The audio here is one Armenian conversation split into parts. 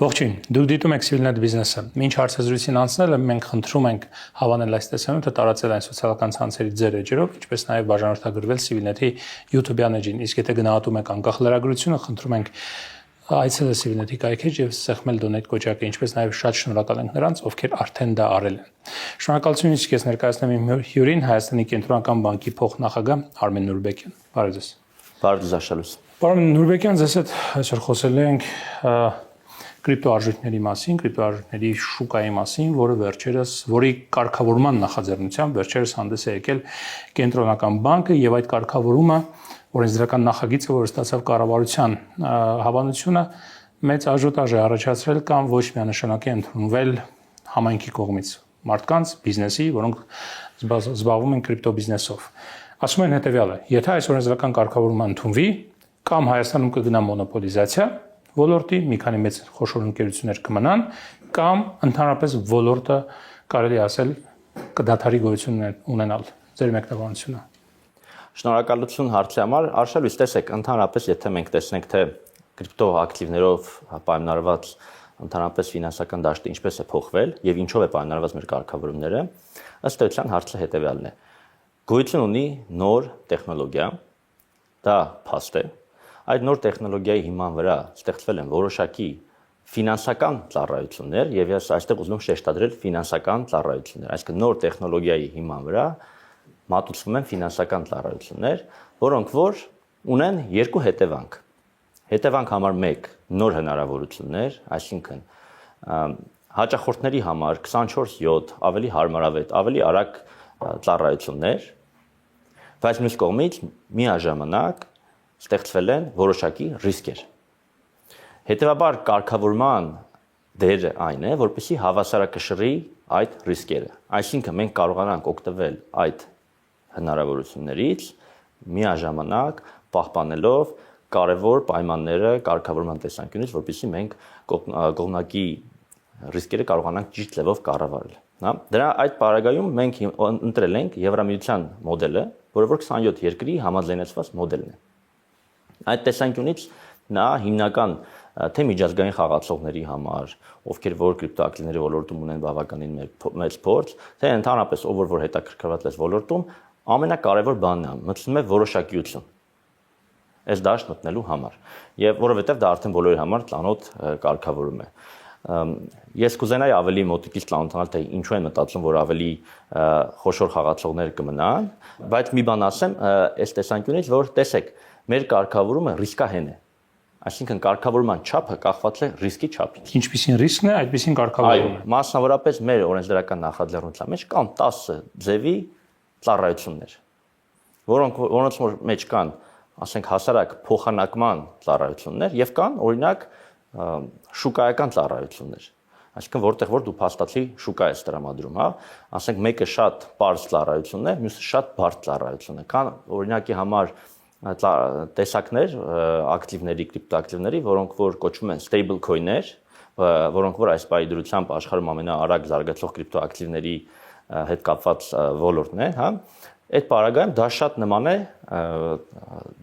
Ողջույն, դուք դիտում եք Civilnet Business-ը։ Մինչ հարցազրույցին անցնելը մենք խնդրում ենք հավանել այս տեսանյութը, տարածել այն սոցիալական ցանցերի ձեր էջերով, ինչպես նաև բաժանորդագրվել Civilnet-ի YouTube-յան էջին։ Իսկ եթե գնահատում եք անկախ լրագրությունը, խնդրում ենք այցելել Civilnet-ի կայքեջ եւ սեղմել donate կոճակը, ինչպես նաև շատ շնորհակալ ենք նրանց, ովքեր արդեն դա արել են։ Շնորհակալություն իսկ ես ներկայացնեմ իմ հյուրին, Հայաստանի կենտրոնական բանկի փոխնախագահ Արմեն Նուրբեկյան։ Բարև ձեզ։ Բարև ձեզ Աշելուս։ Պարոն Նուրբեկյան, ձեզ հետ այսօր խոսել ենք կրիպտոարժույթների մասին, կրիպտոարժույթների շուկայի մասին, որի կարգավորման նախաձեռնությամբ վերջերս հանդես է եկել կենտրոնական բանկը եւ այդ կարգավորումը օրենսդրական նախագիծը, որը ստացավ կառավարության հավանությունը, մեծ աժիոտաժ է առաջացրել կամ ոչ միանշանակ է ընդունվել համայնքի կողմից մարդկանց, բիզնեսի, որոնք զբաղվում են կրիպտո բիզնեսով։ Ասում են հետեւյալը. եթե այս օրենսդրական կարգավորումը ընդունվի, կամ Հայաստանում կգնա մոնոպոլիզացիա ոլորտի, մի քանի մեծ խոշոր ընկերություններ կմնան, կամ ընդհանրապես ոլորտը կարելի ասել կդադարի գոյություն ունենալ։ Ձեր մեկնաբանությունը։ Շնորհակալություն հարցի համար։ Արշալույս, տեսեք, ընդհանրապես եթե մենք տեսնենք, թե կրիպտո ակտիվներով պայմանավորված ընդհանրապես ֆինանսական դաշտը ինչպես է փոխվել եւ ինչով է պայմանավորված մեր կարգավորումները, ըստ էության հարցը հետեւյալն է։ Գոյություն ունի նոր տեխնոլոգիա, դա փաստ է։ Այդ նոր տեխնոլոգիայի հիման վրա ստեղծվել են որոշակի ֆինանսական ծառայություններ եւ ես այստեղ ուզում եմ շեշտադրել ֆինանսական ծառայություններ, այսինքն նոր տեխնոլոգիայի հիման վրա մատուցվում են ֆինանսական ծառայություններ, որոնք որ ունեն երկու հետևանք։ Հետևանք համար 1 նոր հնարավորություններ, այսինքն հաճախորդների համար 24/7 ավելի հարմարավետ, ավելի արագ ծառայություններ, բայց մյուս կողմից միաժամանակ ստեղծվել են որոշակի ռիսկեր։ Հետևաբար կարգավորման դերը այն է, որպեսզի հավասարակշռի այդ ռիսկերը։ Այսինքն մենք կարողանանք օգտվել այդ հնարավորություններից միաժամանակ պահպանելով կարևոր պայմանները կարգավորման տեսանկյունից, որպեսզի մենք կողմնակի ռիսկերը կարողանանք ճիշտ ձևով կառավարել։ Դրա այդ պարագայում մենք ընտրել ենք Եվրամիության մոդելը, որը որ 27 երկրի համաձայնեցված մոդելն է։ Այդ տեսանկյունից նա հիմնական թե միջազգային խաղացողների համար, ովքեր որ կրիպտոակտիվների ոլորտում ունեն բավականին մեծ փորձ, թե ընդհանրապես ով որ հետաքրքրված է ոլորտում, ամենակարևոր բանն է մտցնում է որոշակիություն այս դաշտ մտնելու համար եւ որովհետեւ դա արդեն բոլորի համար ծանոթ կարգավորում է։ Ես կուզենայի ավելի մոտիկից ծանոթանալ, թե ինչու են մտածում, որ ավելի խոշոր խաղացողներ կմնան, բայց մի բան ասեմ, այս տեսանկյունից, որ տեսեք, մեր կարգավորումը ռիսկահեն է։ Այսինքն կարգավորման չափը կախված է ռիսկի չափից։ Ինչպիսին ռիսկն է, այդպիսին կարգավորումը։ Այո, մասնավորապես մեր օրենսդրական նախաձեռնության մեջ կան 10 ձևի ծառայություններ, որոնց մեջ կան, ասենք, հասարակ փոխանակման ծառայություններ եւ կան, օրինակ, շուկայական ծառայություններ։ Այսինքն որտեղ որ դու փաստացի շուկա ես տրամադրում, հա, ասենք մեկը շատ པարզ ծառայություն է, մյուսը շատ բարդ ծառայություն է։ Կան օրինակի համար տեսակներ ակտիվների, կրիպտոակտիվների, որոնք որ կոչվում են stable coin-ներ, որոնք որ այս պահի դրությամբ աշխարհում ամենաարագ զարգացող կրիպտոակտիվների հետ կապված ոլորտն է, հա։ Այդ պարագայում դա շատ նման է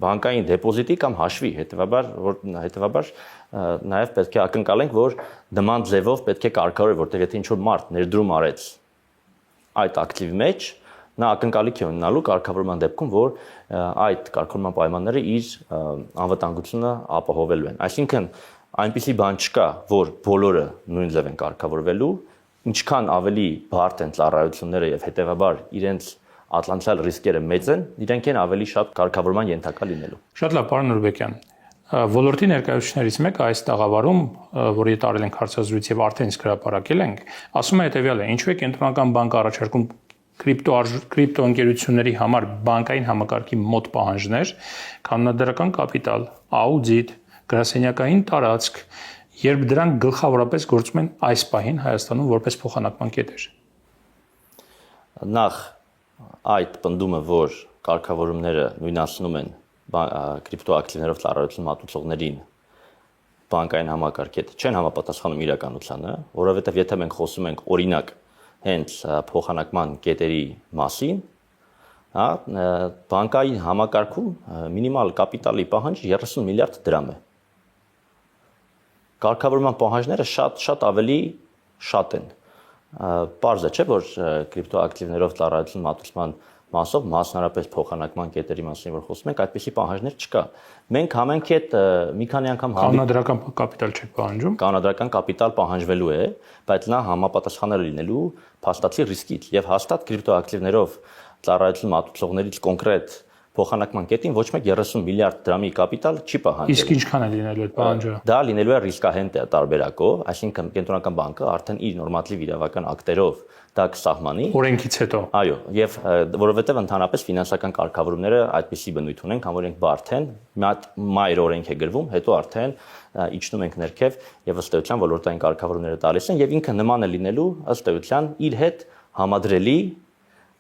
բանկային դեպոզիտի կամ հաշվի, հետևաբար նաև պետք է ակնկալենք, որ նման ձևով պետք է կարգավորել, որտեղ եթե ինչ-որ մարդ ներդրում արեց այդ ակտիվի մեջ, նա ակնկալիք է ունենալու կարգավորման դեպքում, որ այդ կարգավորման պայմանները իր անվտանգությունը ապահովելու են։ Այսինքն այնպիսի բան չկա, որ բոլորը նույն ձև են կարգավորվելու, ինչքան ավելի բարդ են ծառայությունները եւ հետեւաբար իրենց ատլանտիալ ռիսկերը մեծ են, իրենք են ավելի շատ կարգավորման ենթակա լինելու։ Շատ լավ, պարոն Նուրբեկյան։ Ոլորտի ներկայացուցիչներից մեկը այս տաղավարում, որի տարել ենք հարցազրույց եւ արդեն իսկ հրապարակել ենք, ասում է հետեւյալը. ինչու է կենտրոնական բանկը առաջարկում կրիպտո ընկերությունների համար բանկային համակարգի մոտ պահանջներ, կանոնադրական կապիտալ, աուդիտ, գրասենյակային տարածք, երբ դրանք գլխավորապես գործում են այս պահին Հայաստանում որպես փոխանակման կետեր։ Նախ այդ պնդումը, որ կարգավորումները նույնացնում են կրիպտոակտիվներով ծառայություն մատուցողներին բանկային համակարգի հետ չեն համապատասխանում իրականությանը, որովհետև եթե մենք խոսում ենք օրինակ հենց փոխանակման կետերի մասին, հա, բանկային համակարգում մինիմալ կապիտալի պահանջը 30 միլիարդ դրամ է։ կարգավորման պահանջները շատ ավելի շատ են։ Պարզ է, չէ՞, որ կրիպտոակտիվներով ծառայություն մատուցման մասով, մասնարարպես փոխանակման կետերի մասին որ խոսում ենք, այդպիսի պահանջներ չկա։ Մենք համենքի հետ մի քանի անգամ կանոնադրական կապիտալ չեք պահանջում։ Կանոնադրական կապիտալ պահանջվելու է, բայց նա համապատասխանել լինելու փաստացի ռիսկից եւ հաստատ կրիպտոակտիվներով ծառայություն մատուցողներից կոնկրետ փոխանակման կետին ոչ մեկ 30 միլիարդ դրամի կապիտալ չի պահանջել։ Իսկ ինչքան է լինելու այդ պահանջը։ Դա լինելու է ռիսկահեն տարբերակով, այսինքն կենտրոնական բանկը արդեն իր նորմատիվ իրավական ակտերով դա կսահմանի օրենքից հետո։ Այո, եւ որովհետեւ ընդհանրապես ֆինանսական կարգավորումները այդպիսի բնույթ ունեն, կամ որ ենք բարդ են, մի հատ մայր օրենք է գրվում, հետո արդեն իջնում ենք ներքև եւ ըստ էության ոլորտային կարգավորումները տալիս են եւ ինքը նման է լինելու ըստ էության իր հետ համադրելի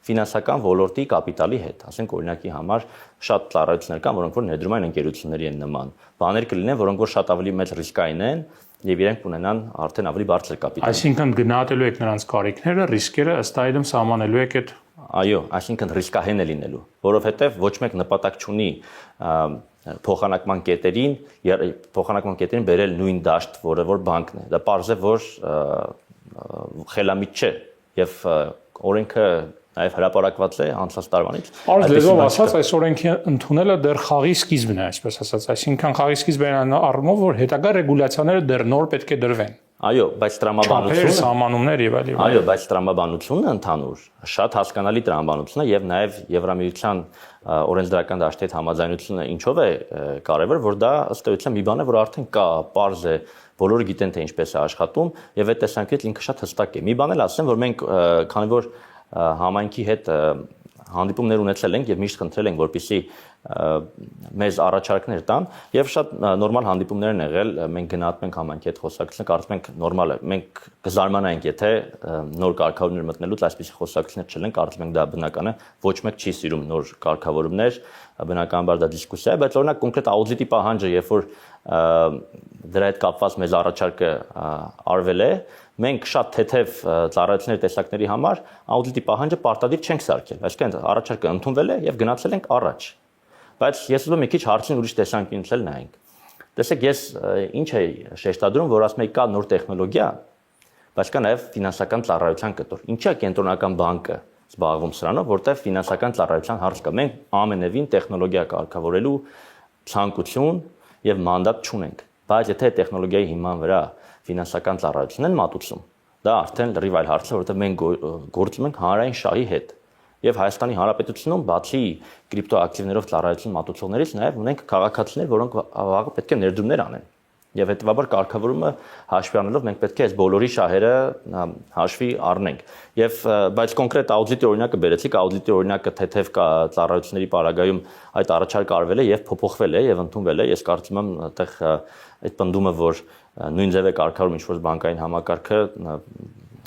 ֆինանսական ոլորտի կապիտալի հետ, ասենք օրինակի համար շատ ծառայություններ կան, որոնք որ ներդրումային ընկերությունների են նման։ Բաներ կլինեն, որոնք որ շատ ավելի մեծ ռիսկային են եւ իրենք ունենան արդեն ավելի բարձր կապիտալ։ Այսինքն գնահատելու եք նրանց կարիքները, ռիսկերը ըստ այդմ սահմանելու եք այդ։ Այո, այսինքն ռիսկահեն է լինելու, որովհետեւ ոչ մեկ նպատակ չունի փոխանակման կետերին բերել նույն դաշտ, որը որ բանկն է։ Դա պարզ է, որ խելամիտ չէ եւ օրենքը նաև հրապարակված է անցած տարվանից։ Արդ լեզվով ասած, այս օրենքի ընդունելը դեռ խաղի սկիզբն է, այսպես ասած, այսինքն խաղի սկիզբն է առումով, որ հետագա ռեգուլյացիաները դեռ նոր պետք է դրվեն։ Այո, բայց տրամաբանությունը սահմանումներ եւ այլ։ Այո, բայց տրամաբանությունը ընդհանուր շատ հասկանալի տրամաբանություն է եւ նաեւ Եվրամիության օրենսդրական դաշտի հետ համաձայնությունը ինչով է կարեւոր, որ դա ըստ էության մի բան է, որ արդեն կա, պարզ է, բոլորը գիտեն թե ինչպես է աշխատում եւ այդ տեսանկյունից ինքը շատ հստակ է։ Մի բան էլ ասեմ, որ մենք քանի որ համայնքի հետ հանդիպումներ ունեցել ենք եւ միշտ խնդրել ենք, որպեսզի մեզ առաջարկներ տան եւ շատ նորմալ հանդիպումներ են եղել, մենք գնահատում ենք համայնքի հետ խոսակցությունը, կարծում ենք նորմալ է, մենք կզարմանայինք, եթե նոր կարգավորումներ մտնելուց այսպիսի խոսակցություններ չլինեն, կարծում ենք դա բնական է, ոչ մեկ չի սիրում նոր կարգավորումներ, բնականաբար դա դիսկուսիա է, բայց օրինակ կոնկրետ աուդիտի պահանջը, երբ որ դրա հետ կապված մեզ առաջարկը արվել է, մենք շատ թեթև ծառայությունների տեսակների համար աուդիտի պահանջը պարտադիր չենք սարքել, այսինքն առաջարկը ընդունվել է եւ գնացել ենք առաջ։ Բայց ես ուզում եմ մի քիչ հարցին ուրիշ տեսանկյունից էլ նայենք։ Տեսեք, ես ինչ է շեշտադրում, որ ասում եք կա նոր տեխնոլոգիա, բայց կա նաեւ ֆինանսական ծառայության կտոր։ Ինչա կենտրոնական բանկը զբաղվում սրանով, որտեղ ֆինանսական ծառայության հարց կա։ Մենք ամենևին տեխնոլոգիա կարգավորելու ցանկություն եւ մանդատ չունենք։ Բայց եթե տեխնոլոգիայի հիման վրա ֆինանսական ծառայություն են մատուցում, դա արդեն լրիվ այլ հարց է, որովհետեւ մենք գործում ենք հանրային շահի հետ։ Եվ Հայաստանի Հանրապետությունում բացի կրիպտոակտիվներով ծառայություն մատուցողներից նաև ունենք քաղաքացիներ, որոնք վաղը պետք է ներդրումներ անեն։ Եվ հետեւաբար կարգավորումը հաշվի առնելով մենք պետք է այս բոլորի շահերը հաշվի առնենք։ Եւ բայց կոնկրետ աուդիտի օրինակը բերեցիք, աուդիտի օրինակը թեթև ծառայությունների պարագայում այդ առաջարկը արվել է եւ փոփոխվել է եւ ընդունվել է։ Ես կարծում եմ այդտեղ այդ պնդումը, որ նույն ձև է կարգավորում ինչ-որ բանկային համակարգը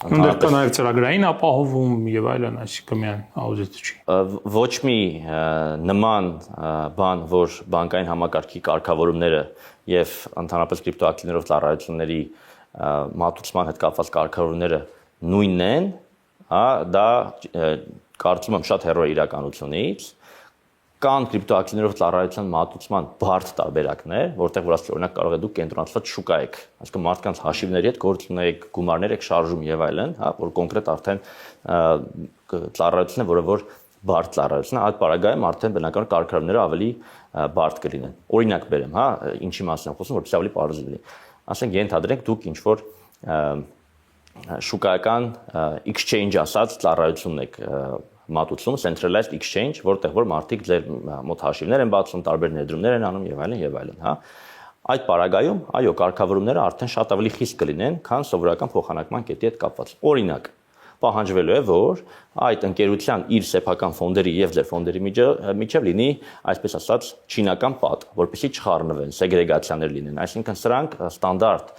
Ունդեր կա նաև ծրագրային ապահովում եւ այլն, այսինքն միայն աուդիտ չի։ Ոչ մի նման բան, որ բանկային համակարգի կարգավորումները եւ ընդհանրապես կրիպտոակտիվներով ծառայությունների մատուցման հետ կապված կարգավորումները նույնն են, դա կարծում եմ շատ հեռու է իրականությունից։ Կան կրիպտոակտիվներով ծառայության մատուցման բարդ տարբերակներ, որտեղ որ ասել օրինակ կարող է դուք կենտրոնացված շուկա եք, այսինքն մարդկանց հաշիվների հետ գործ ունեք, գումարներ եք շարժում եւ այլն, որ կոնկրետ արդեն ծառայություն է, որը որ բարդ ծառայություն է, այդ պարագայում արդեն բնականաբար կարգավորումները ավելի բարդ կլինեն։ Օրինակ բերեմ, ինչի մասին եմ խոսում, որպեսզի ավելի պարզ լինի։ Ասենք ենթադրենք դուք ինչ որ շուկայական exchange ասած ծառայություն եք մատուցում, centralized exchange, որտեղ որ մարդիկ ձեր մոտ հաշիվներ են բացում, տարբեր ներդրումներ են անում եւ այլն, Այդ պարագայում, այո, կարգավորումները արդեն շատ ավելի խիստ կլինեն, քան սովորական փոխանակման կետի հետ կապված։ Օրինակ, պահանջվելու է, որ այդ ընկերության իր սեփական ֆոնդերի եւ ձեր ֆոնդերի միջև լինի, այսպես ասած, չինական պատ, որպեսզի չխառնվեն, սեգրեգացիաներ լինեն, այսինքն սրանք ստանդարտ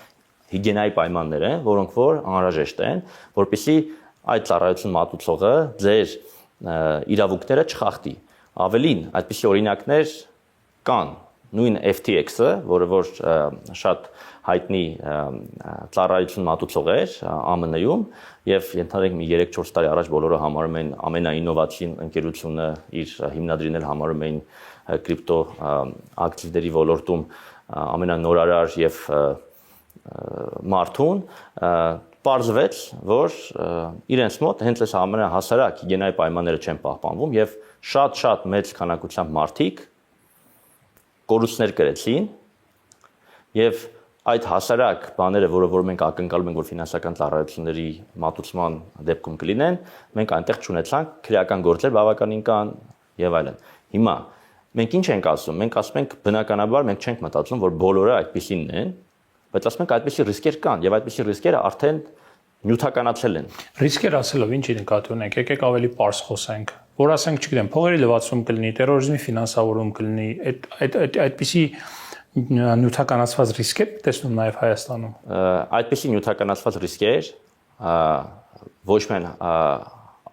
հիգիենայի պայմաններ են, որոնք որ անհրաժեշտ են, որպեսզի այդ ծառայություն մատուցողը ձեր իրավունքները չխախտի։ Ավելին, այդպիսի օրինակներ կան, նույն FTX-ը, որը որ շատ հայտնի ծառայություն մատուցող էր ԱՄՆ-ում եւ ենթադրենք մի 3-4 տարի առաջ բոլորը համարում են ամենաինովացիոն ընկերությունը, իր հիմնադրին էլ համարում էին կրիպտո ակտիվների ոլորտում ամենանորարար եւ մարդուն պարզվեց, որ իրենց մոտ հենց այս ամենահասարակ հիգիենայի պայմանները չեն պահպանվում եւ շատ մեծ քանակությամբ մարդիկ կորուստներ կրեցին եւ այդ հասարակ բաները, որ մենք ակնկալում ենք, որ ֆինանսական ծառայությունների մատուցման դեպքում կլինեն, մենք այնտեղ չունեցանք, քրեական գործեր բավականին կան եւ այլն։ Հիմա մենք ինչ ենք ասում։ Մենք ասում ենք բնականաբար մենք չենք մտածում, որ բոլորը այդպեսինն են, բայց ասում ենք այդպեսի ռիսկեր կան եւ այդպեսի ռիսկերը արդեն նյութականացել են։ Ռիսկեր ասելով ինչ նկատի ունենք, եկեք ավելի պարզ խոսենք, որ ասենք, չգիտեմ, փողերի լվացում կլինի, terrorism-ի ֆինանսավորում կլինի, այդպիսի նյութականացված ռիսկեր տեսնում նաև Հայաստանում։ Այդպիսի նյութականացված ռիսկեր ոչ միայն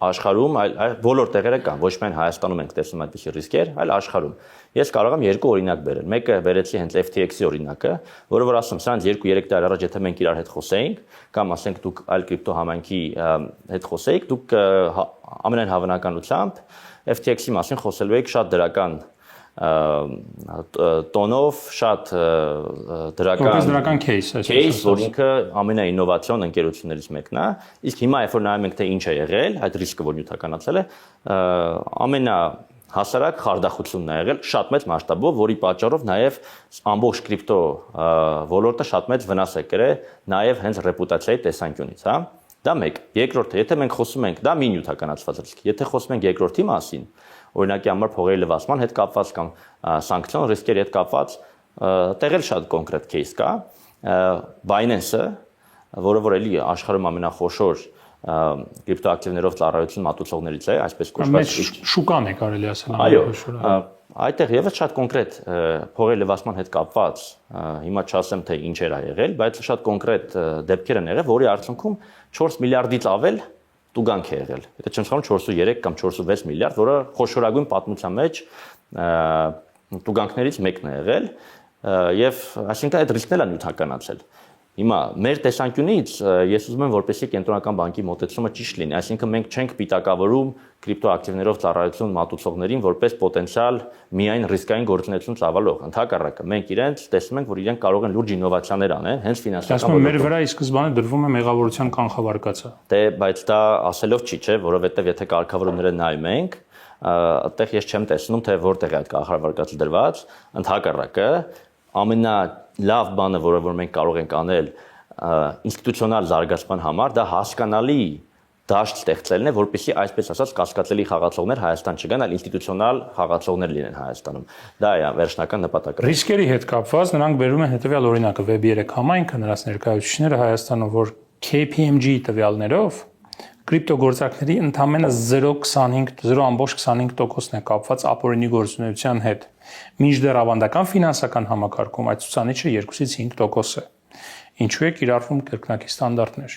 աշխարհում, այլ բոլոր տեղերը կան, ոչ միայն Հայաստանում ենք տեսնում այդպիսի ռիսկեր, այլ աշխարհում։ Ես կարող եմ երկու օրինակ բերել։ Մեկը վերեցի հենց FTX-ի օրինակը, որը որ ասում, սրանց 2-3 տարի առաջ եթե մենք իրար հետ խոսեինք, կամ ասենք դուք այլ կրիպտո համայնքի հետ խոսեիք, դուք ամենայն հավանականությամբ FTX-ի մասին խոսելու եք շատ դրական տոնով, շատ դրական case, որ ինքը ամենաինովացիոն ընկերություններից մեկն է, իսկ հիմա երբ որ նայում ենք թե ինչ է եղել, այդ ռիսկը որ նյութականացել է, ամենահասարակ խարդախությունն է եղել շատ մեծ մասշտաբով, որի պատճառով նաև ամբողջ կրիպտո ոլորտը շատ մեծ վնաս է կրել նաև հենց ռեպուտացիայի տեսանկյունից, հա։ Դա մեկ, երկրորդը, եթե մենք խոսում ենք, դա մի նյութականացված ռիսկ, եթե խոսում ենք երկրորդի մասին, օրինակի համար փողերի լվացման հետ կապված կամ սանկցիոն ռիսկերի հետ կապված տեղել շատ կոնկրետ case կա, Binance-ը, որը որ էլի աշխարհում ամենախոշոր կրիպտոակտիվներով ծառայություն մատուցողներից է, այսպես կոչված շուկան է կարելի ասել ամենախոշորը։ Այդտեղ եւս շատ կոնկրետ փողերի լվացման հետ կապված, հիմա չասեմ թե ինչեր ա եղել, բայց շատ կոնկրետ դեպքեր են եղել, որի արդյունքում 4 միլիարդից ավել տուգանք է եղել։ Եթե չեմ սխալվում 4.3 կամ 4.6 միլիարդ, որը խոշորագույն պատմության մեջ տուգանքներից մեկն է եղել, եւ այսինքն այդ ռիսկն էլ է նյութականացել։ Հիմա մեր տեսանկյունից ես ուզում եմ որպեսզի կենտրոնական բանկի մոտեցումը ճիշտ լինի, այսինքն մենք չենք պիտակավորում կրիպտոակտիվներով ծառայություն մատուցողներին որպես պոտենցիալ միայն ռիսկային գործունեություն ծավալող։ Ընդհակառակը մենք իրենց տեսնում ենք, որ իրենք կարող են լուրջ ինովացիաներ անեն, հենց ֆինանսական ոլորտում։ Մեր վրա ի սկզբանե դրվում է մեղավորության կանխավարկածը։ Դե, բայց դա ասելով չի, չէ, որովհետև եթե կարգավորումները նայում ենք, այդտեղ ես չեմ տեսնում, թե որտեղ է այդ կանխավարկածը դրված, ընդհակառակը ամենալավ բանը, որը մենք կարող ենք անել ինստիտուցիոնալ զարգացման համար, դա հասկանալի դաշտ ստեղծելն է, որպեսզի այսպես ասած կասկածելի խաղացողներ Հայաստան չգան, այլ ինստիտուցիոնալ խաղացողներ լինեն Հայաստանում։ Դա է վերջնական նպատակը։ Ռիսկերի հետ կապված նրանք բերում են հետևյալ օրինակը Web3 համայնքը, նրանց ներկայացուցիչները Հայաստանում, որ KPMG տվյալներով կրիպտոգործարքների ընդամենը 0.25%-ն է կապված ապօրինի գործունեության հետ։ Մինչդեռ ավանդական ֆինանսական համակարգում այդ ցուցանիշը 2-ից 5% է։ Ինչու է կիրառվում կրկնակի ստանդարտներ։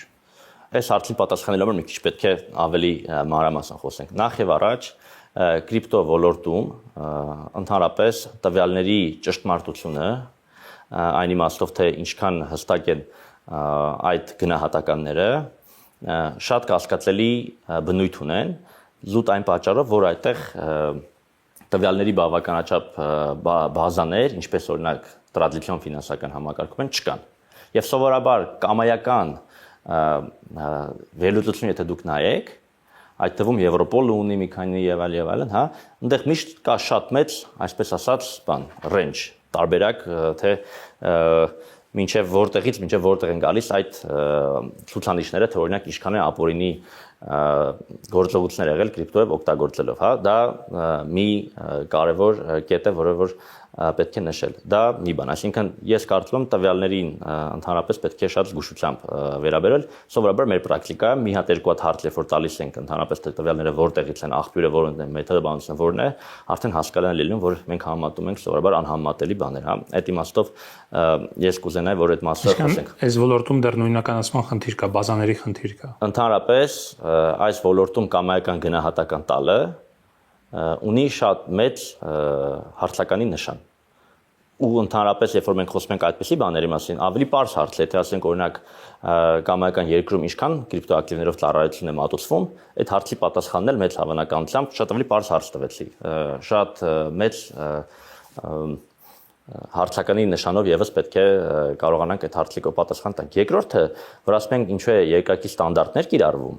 Այս հարցին պատասխանելու համար մի քիչ պետք է ավելի մանրամասն խոսենք։ Նախ եւ առաջ կրիպտո ոլորտում ընդհանրապես տվյալների ճշտմարտությունը, այն իմաստով թե ինչքան հստակ են այդ գնահատականները, շատ կասկածելի բնույթ ունեն, զուտ այն պատճառով, որ այդտեղ տվյալների բավականաչափ բազաներ, ինչպես օրինակ տրադիցիոն ֆինանսական համակարգում են, չկան։ Եվ սովորաբար կամայական վերլուծություն եթե դուք նայեք, այդ թվում Եվրոպոլը ունի մի քանի եւ այլն, հա, այնտեղ միշտ կա շատ մեծ, այսպես ասած, range, տարբերակ, թե մինչև որտեղ են գալիս այդ ցուցանիշները, թե օրինակ ինչքան է ապօրինի գործողություններ եղել կրիպտոյով օգտագործելով, հա, դա մի կարևոր կետ է, որը որ պետք է նշել։ Դա մի բան, այսինքն ես կարծում եմ տվյալներին ընդհանրապես պետք է շատ զգուշությամբ վերաբերել։ Սովորաբար մեր պրակտիկայում մի հատ երկու հատ հարց երբ որ տալիս ենք ընդհանրապես թե տվյալները որտեղից են, աղբյուրը որն է, մեթոդաբանությունը որն է, արդեն հասկանալի է լինում, որ մենք համեմատում ենք սովորաբար անհամեմատելի բաներ, հա։ Այդ իմաստով ես կուզենայի, որ այդ մասը խոսենք։ Այս ոլորտում դեռ նույնականացման խնդիր կա, բազաների խնդիր կա։ Ընդհանրապես այս ոլորտում կամայական գնահատական տալը ունի շատ մեծ հարցականի նշան։ Ու ընդհանրապես երբ որ մենք խոսում ենք այդպիսի բաների մասին, ավելի պարզ հարց է, եթե ասենք օրինակ կամայական երկրում ինչքան կրիպտոակտիվներով ծառայություն է մատուցվում, այդ հարցի պատասխանն էլ մեծ հավանականությամբ շատ ավելի պարզ հարց տվեցի։ Շատ մեծ հարցականի նշանով եւս պետք է կարողանանք այդ հարցիկով պատասխան տանք։ Երկրորդը, որ ասում ենք ինչու է երկակի ստանդարտներ կիրառվում,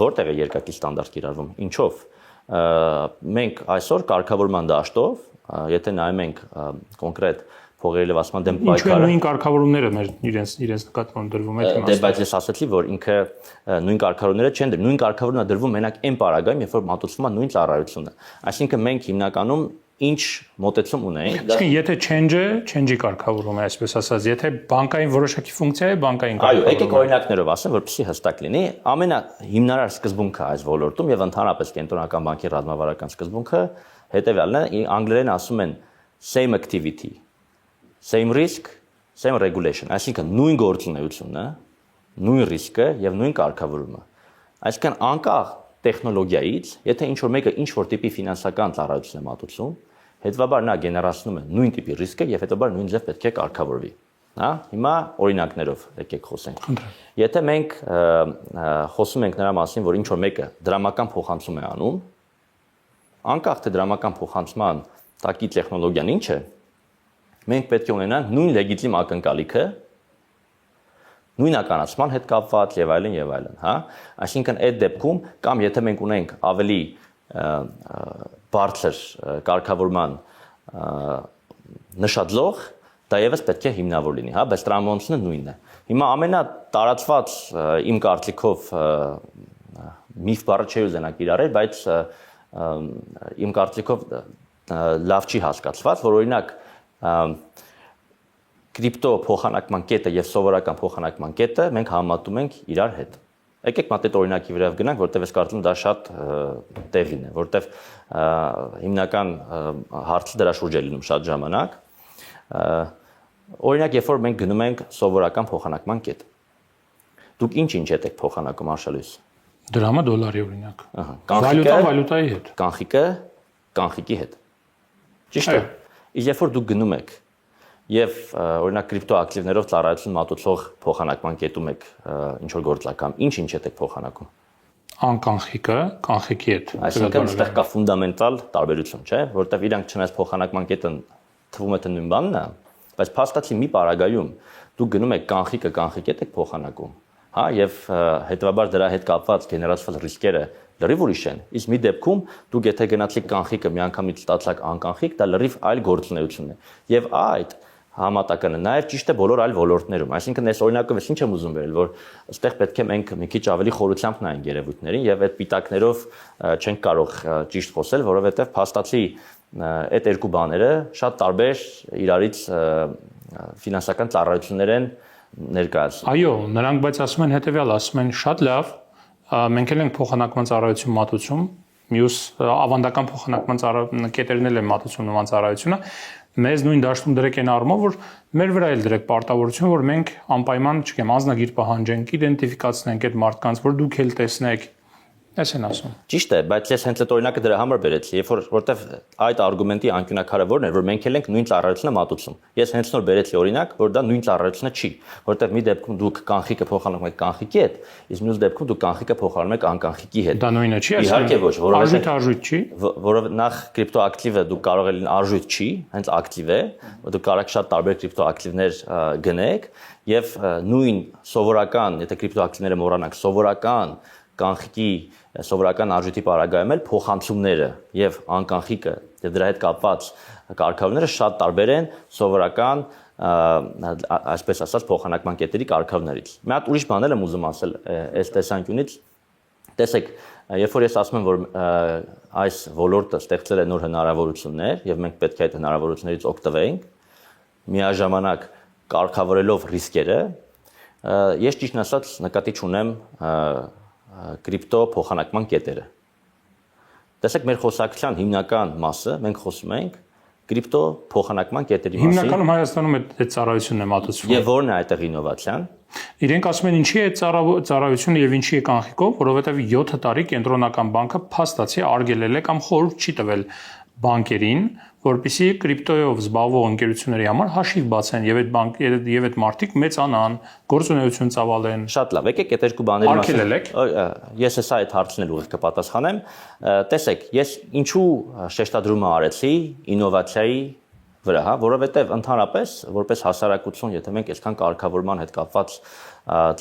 որտեղ է երկակի ստանդարտ կիրառվում, ինչով։ Մենք այսօր կարգավորման դաշտով, եթե նայում ենք կոնկրետ փողերի լվացման դեմ պայքարը, ինչու է նույն կարգավորումները մեր իրենց նկատմամբ դրվում այդ իմաստով։ Դե բայց ես ասացի, որ ինքը նույն կարգավորումները չեն դրվում, նույն կարգավորումն է դրվում մենակ այն պարագայում, երբ որ մատուցվում է նույն ծառայությունը։ Այսինքն մենք հիմնականում ինչ մոտեցում ունենք։ Այսինքն եթե change-ի կարգավորում է, այսպես ասած, եթե բանկային որոշակի ֆունկցիա է, բանկային կարգավորում։ Այո, եկեք օրինակներով ասեմ, որպեսզի հստակ լինի, ամենահիմնարար սկզբունքը այս ոլորտում եւ ընդհանրապես կենտրոնական բանկի ռազմավարական սկզբունքը հետեւյալն է, անգլերեն ասում են same activity, same risk, same regulation, այսինքն նույն գործունեությունը, նույն ռիսկը եւ նույն կարգավորումը։ Այսինքն անկախ տեխնոլոգիայից, եթե ինչ-որ մեկը ինչ-որ տիպի ֆինանսական ծառայություն է մատուցում, հետեւաբար նա գեներացնում է նույն տիպի ռիսկը եւ հետեւաբար նույն ձև պետք է կարգավորվի։ Հա, հիմա օրինակներով եկեք խոսենք։ Եթե մենք խոսում ենք նրա մասին, որ ինչ-որ մեկը դրամական փոխանցում է անում, անկախ թե դրամական փոխանցման տակի տեխնոլոգիան ինչ է, մենք պետք է ունենանք նույն լեգիտիմ ակնկալիքը նույնականացման հետ կապված եւ այլն, հա։ Այսինքն այդ դեպքում կամ եթե մենք ունենք ավելի բարձր կարգավորման նշաձող, դա եւս պետք է հիմնավոր լինի, հա, բայց տրամոնցը նույնն է։ Հիմա ամենատարածված իմ կարծիքով միֆ բառը չի ուզենա կիրառել, բայց իմ կարծիքով լավ չի հասկացված, որ օրինակ կրիպտո փոխանակման կետը եւ սովորական փոխանակման կետը մենք համատում ենք իրար հետ։ Եկեք մատ այդ օրինակի վրա գնանք, որտեղ ես կարծում դա շատ տեղին է, որտեղ հիմնական հարցը դրա շուրջ է լինում շատ ժամանակ։ Օրինակ, երբ որ մենք գնում ենք սովորական փոխանակման կետ, դուք ինչ եք փոխանակում Արշալույս։ Դրամը դոլարի օրինակ։ Վալյուտայի հետ։ Կանխիկի հետ։ Ճիշտ է։ Իսկ երբ որ դուք գնում եք եւ օրինակ կրիպտո ակտիվներով ծառայություն մատուցող փոխանակման կետում եք ինչ որ գործակամ, ինչ եք փոխանակում։ Անկանխիկը, կանխիկի հետ։ Այսինքն այստեղ կա ֆունդամենտալ տարբերություն, չէ՞, որտեղ իրանք չնայած փոխանակման կետը թվում է թե նույն բանն է, բայց փաստացի մի պարագայում դուք գնում եք կանխիկ եք փոխանակում, հա, եւ հետեւաբար դրա հետ կապված գեներացված ռիսկերը լրիվ ուրիշ են։ Իսկ մի դեպքում դուք եթե գնացիք կանխիկը միանգամից ստացաք անկանխիկ, դա լրիվ այլ գործունեություն է։ Եվ այդ համատականը նաև ճիշտ է բոլոր այլ ոլորտներում։ Այսինքն այս օրինակով ինչ եմ ուզում վերել, որ այստեղ պետք է մենք մի քիչ ավելի խորությամբ նայենք երևույթներին եւ այդ պիտակներով չենք կարող ճիշտ խոսել, որովհետեւ փաստացի այդ երկու բաները շատ տարբեր իրարից ֆինանսական ծառայություններ են ներկայացնում։ Այո, նրանք բայց ասում են հետեւյալ, ասում են շատ լավ, մենք էլ ենք փոխանակման ծառայություն մատուցում, մյուս ավանդական փոխանակման կետերն էլ են մատուցում նման ծառայությունը, մեզ նույն դաշտում դրեք այն առումով, որ մեր վրա էլ դրեք պարտավորություն, որ մենք անպայման, չգիտեմ, անձնագիր պահանջենք, իդենտիֆիկացնենք այդ մարդկանց, որ դուք էլ տեսնեք։ Այս են ասում։ Ճիշտ է, բայց ես հենց այդ օրինակը դրա համար բերեցի, որտեվ այդ արգումենտի անկյունակարը որն է, որ մենք էլ ենք նույն ծառայությունը մատուցում։ Ես հենց նոր բերեցի օրինակ, որ դա նույն ծառայությունը չի, որտեվ մի դեպքում դուք կանխիկը փոխանում եք կանխիկի հետ, իսկ մյուս դեպքում դուք կանխիկը փոխանում եք անկանխիկի հետ։ Դա նույնը չի, իհարկե ոչ, որովհետեւ արժույթ չի, որովհետեւ նախ կրիպտո ակտիվը դուք կարող եք լինել արժույթ չի, հենց ակտիվ է, որ դուք կարող եք շատ տարբեր կրիպտո ակտիվներ գնեք եւ նույն սովորական, եթե կրիպտո ակտիվները մոռանաք, սովորական կանխիկի սովորական արժույթի պարագայում էլ փոխանցումները եւ անկանխիկը եւ դրա հետ կապված կարգավորումները շատ տարբեր են սովորական այսպես ասած փոխանակման կետերի կարգավորումներից։ Մի հատ ուրիշ բան եմ ուզում ասել այս տեսանկյունից։ Տեսեք, երբ որ ես ասում եմ, որ այս ոլորտը ստեղծել է նոր հնարավորություններ եւ մենք պետք է այդ հնարավորություններից օգտվենք, միաժամանակ կարգավորելով ռիսկերը, ես ճիշտ ասած նկատի չունեմ կրիպտո փոխանակման կետերը։ Տեսեք, մեր խոսակցության հիմնական մասը մենք խոսում ենք կրիպտո փոխանակման կետերի մասին։ Հիմնականում Հայաստանում այդ ծառայությունն է մատուցվում։ Եվ ո՞րն է այդտեղ ինովացիան։ Իրենք ասում են ինչի է ծառայությունը եւ ինչի է կանխիկով, որովհետեւ 7 տարի կենտրոնական բանկը փաստացի արգելել է կամ խորհուրդ չի տվել բանկերին, որպեսզի կրիպտոյով զբաղվող ընկերությունների համար հաշիվ բացեն եւ այդ մարդիկ մեծանան, գործունեություն ծավալեն։ Շատ լավ, եկեք այդ երկու բաների մասին։ Ես հեսա այդ հարցն էլ ուղիղ կպատասխանեմ։ Տեսեք, ես ինչու շեշտադրումը արեցի ինովացիայի վրա, հա, որովհետև ընդհանրապես որպես հասարակություն, եթե մենք այսքան կարգավորման հետ կապված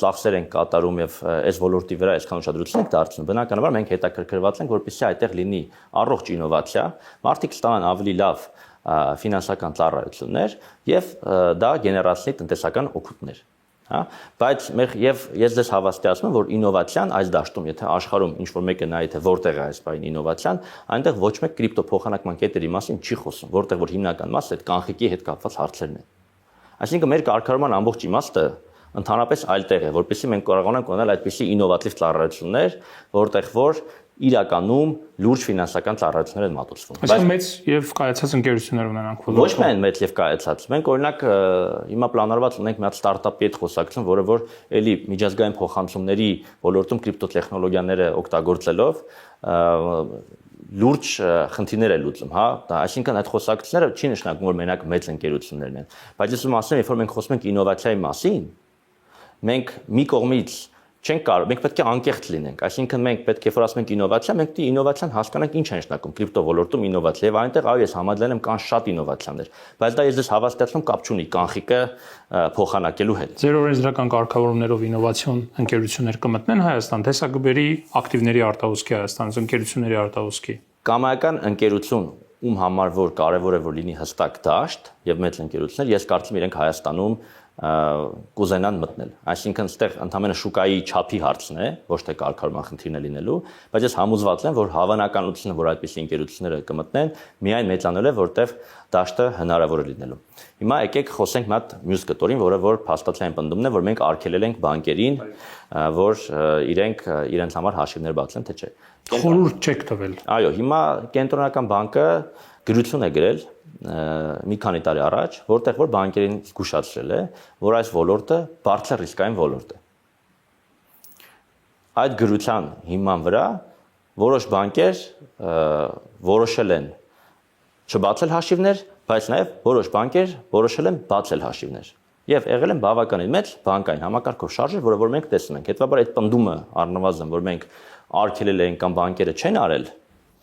ծախսեր ենք կատարում եւ այս ոլորտի վրա այսքան ուշադրություն ենք դարձնում, բնականաբար մենք հետաքրքրված ենք, որպեսզի այդտեղ լինի առողջ ինովացիա, մարդիկ ստանան ավելի լավ ֆինանսական ծառայություններ եւ դա գեներացնի տնտեսական օգուտներ։ Հա, բայց ես ձեզ հավաստիացնում եմ, որ ինովացիան այս դաշտում, եթե աշխարհում ինչ-որ մեկը նայի թե որտեղ է այս բանի ինովացիան, այնտեղ ոչ մեկ կրիպտո փոխանակման կետերի մասին չի խոսում, որտեղ որ հիմնական մասը այդ կանխիկի հետ կապված հարցերն են։ Այսինքն մեր կարգավորման ամբողջ իմաստը ընդհանրապես այլ տեղ է, որպեսզի մենք կարողանանք ունենալ այդպիսի ինովատիվ ծառայություններ, որտեղ որ իրականում լուրջ ֆինանսական ծառայություններ են մատուցվում։ Բայց մեծ եւ կայացած ընկերություններ ունենանք ոլորտում։ Ոչ միայն մեծ եւ կայացած։ Մենք օրինակ հիմա պլանավորված ունենք մի հատ ստարտափի հետ խոսակցություն, որը որ էլի միջազգային փոխանցումների ոլորտում կրիպտոտեխնոլոգիաները օգտագործելով լուրջ խնդիրներ է լուծում, հա, այսինքն այդ խոսակցությունները չի նշանակում, որ մենակ մեծ ընկերություններն են, բայց ես ուզում ասեմ, երբ որ մենք խոսում ենք ինովացիայի մասին, մենք մի կողմից չենք կարող, մենք պետք է անկեղծ լինենք, այսինքն մենք պետք է որ ասում ենք ինովացիա, մենք դի ինովացիան հասկանանք ինչ է նշանակում կրիպտո ոլորտում ինովացիա եւ այնտեղ այո ես համաձայն եմ կան շատ ինովացիաներ, բայց դա ես ձեզ հավաստիացնում կապ չունի կանխիկը փոխանակելու հետ։ Ձեր օրենսդրական կարգավորումներով ինովացիոն ընկերություններ կմտնեն Հայաստան, թե սա կբերի ակտիվների արտահոսքի Հայաստանից, ընկերությունների արտահոսքի։ Կամայական ընկերություն ում համար որ կարևոր է որ լինի հստակ դաշտ եւ մեծ ընկերություններ, ես կարծում եմ իրենք Հայաստանում կուզենան մտնել։ Այսինքն այստեղ ընդհանրապես շուկայի չափի հարցն է, ոչ թե կարգավորման խնդիրն է լինելու, բայց ես համոզված եմ, որ հավանականությունը, որ այդպիսի ընկերությունները կմտնեն, միայն մեծանալ է, որտեղ դաշտը հնարավոր է լինելու։ Հիմա եկեք խոսենք մի հատ մյուս կտորին, որը որ փաստացիային պնդումն է, որ մենք արգելել ենք բանկերին, որ իրենք իրենց համար հաշիվներ բացեն, թե չէ։ Խորհուրդ չեք տվել։ Այո, հիմա կենտրոնական բանկը գրություն է գրել մի քանի տարի առաջ, որտեղ որ բանկերին զգուշացրել է, որ այս ոլորտը բարձր ռիսկային ոլորտ է։ Այդ գրության հիման վրա որոշ բանկեր որոշել են չբացել հաշիվներ, բայց նաև որոշ բանկեր որոշել են բացել հաշիվներ։ Եվ եղել են բավականին մեծ բանկային համակարգով շարժեր, որը որ մենք տեսնում ենք։ Հետևաբար այդ պնդումը առնվազն, որ մենք արգելել ենք կամ բանկերը չեն արել,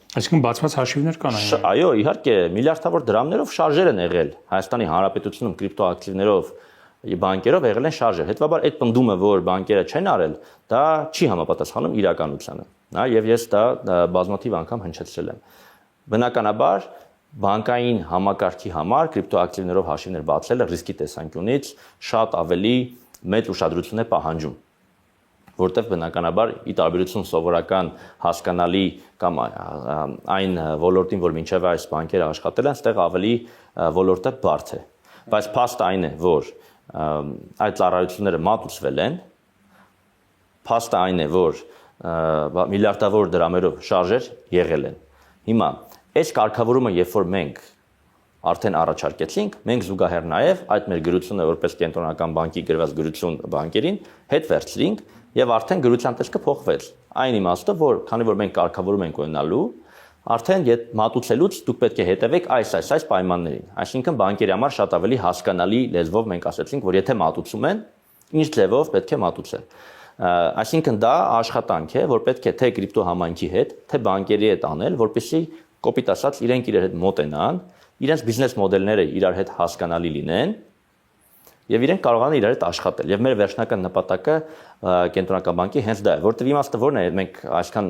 այսինքն բացված հաշիվներ կան այն։ Այո, իհարկե, միլիարդավոր դրամներով շարժեր են եղել Հայաստանի Հանրապետությունում կրիպտոակտիվներով բանկերով եղել են շարժեր։ Հետևաբար այդ պնդումը, որ բանկերը չեն արել, դա չի համապատասխանում իրականությանը։ Հա, եւ ես դա բազմաթիվ անգամ հնչեցրել եմ։ Բնականաբար բանկային համակարգի համար կրիպտոակտիվներով հաշիվներ բացելը ռիսկի տեսանկյունից շատ ավելի մեծ ուշադրություն է պահանջում, որտեղ բնականաբար ի տարբերություն սովորական հասկանալի կամ այն ոլորտին, որ մինչև այս բանկերը աշխատել են, այստեղ ավելի ոլորտը բարդ է։ Բայց փաստը այն է, որ այդ ծառայությունները մատուցվել են, փաստը այն է, որ միլիարդավոր դրամերով շարժեր եղել են։ Հիմա այս կարգավորումը, երբ որ մենք արդեն առաջարկեցինք, մենք զուգահեռ նաև այդ մեր գրությունը որպես կենտրոնական բանկի գրված գրություն բանկերին հետ վերցրինք եւ արդեն գրության տեսքը փոխվեց։ Այն իմաստով, որ քանի որ մենք կարգավորում ենք ունենալու, արդեն մատուցելուց դուք պետք է հետևեք այս պայմաններին։ Այսինքն բանկերի համար շատ ավելի հասկանալի լեզվով մենք ասացինք, որ եթե մատուցում են, ինչ ձևով պետք է մատուցել։ Այսինքն դա աշխատանք է, որ պետք է թե կրիպտո համայնքի հետ, թե բանկերի հետ անել, որպեսզի կոպիտ ասած իրենք իրար հետ մոտենան, իրենց բիզնես մոդելները իրար հետ հասկանալի լինեն եւ իրենք կարողանան իրար հետ աշխատել։ Եվ մեր վերջնական նպատակը կենտրոնական բանկի հենց դա է, որտեղ իմաստը որն է, մենք այսքան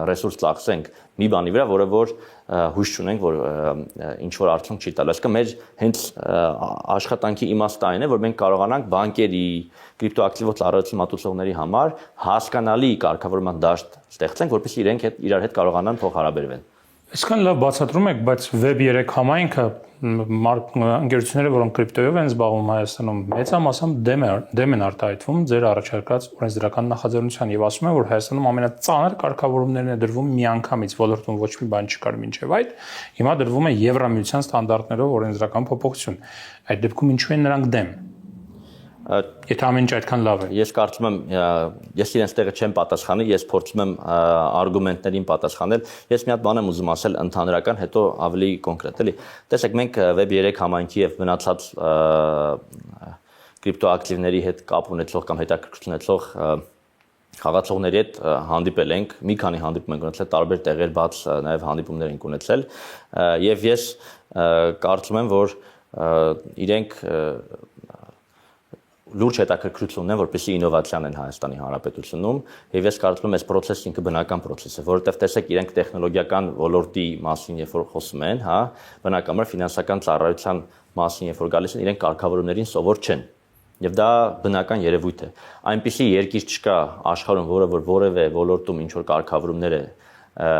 ռեսուրս ծախսենք մի բանի վրա, որը որ հույս չունենք, որ ինչ որ արդյունք չի տալու։ Այսինքն մեր հենց աշխատանքի իմաստը այն է, որ մենք կարողանանք բանկերի, կրիպտոակտիվով ծառայություն մատուցողների համար հասկանալի կարգավորման դաշտ ստեղծենք, որպեսզի իրենք իրար հետ կարողանան փոխհարաբերվեն։ Այսքան լավ բացատրում եք, բայց Web3 համայնքը ընկերությունները, որոնք կրիպտոյով են զբաղվում Հայաստանում, մեծամասամբ դեմ են արտահայտվում ձեր առաջարկած օրենսդրական նախաձեռնության եւ ասում են, որ Հայաստանում ամենածանր կարգավորումներն է դրվում միանգամից, ոլորտում ոչ մի բան չկար մինչեւ այդ, հիմա դրվում է Եվրամիության ստանդարտներով օրենսդրական փոփոխություն։ Այդ դեպքում ինչու են նրանք դեմ։ Եթե ամեն ինչ այդքան լավ է։ Ես կարծում եմ, ես իրենց տեղը չեմ պատասխանի, ես փորձում եմ արգումենտներին պատասխանել։ Ես մի հատ բան եմ ուզում ասել ընդհանրական, հետո ավելի կոնկրետ, էլի։ Տեսեք, մենք Web3 համայնքի եւ մնացած կրիպտոակտիվների հետ կապ ունեցող կամ հետաքրքրություն ունեցող խաղացողների հետ հանդիպել ենք, մի քանի հանդիպում ենք ունեցել, տարբեր տեղեր բաց նաև հանդիպումներ ենք ունեցել, եւ ես կարծում եմ, որ իրենք լուրջ հետաքրքրություն ունեն, որպեսզի ինովացիան են Հայաստանի Հանրապետությունում, եւ ես կարծում եմ, այս process-ը ինքը բնական process է, որովհետեւ տեսեք, իրենք տեխնոլոգիական ոլորտի մասին երբ որ խոսում են, հա, բնականաբար ֆինանսական ծառայության մասին երբ որ գալիս են, իրենք կարգավորումներին սովոր չեն։ Եվ դա բնական երևույթ է։ Այնպիսի երկիր չկա աշխարհում, որը որ որևէ ոլորտում ինչ որ կարգավորումներ է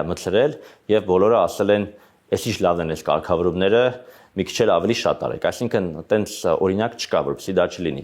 մտցրել, եւ բոլորը ասել են, «Էս ինչ լավն են այս կարգավորումները, մի քիչ էլ ավելի շատ արեք», այսինքն այտենց օրինակ չկա, որպեսզի դա չլինի։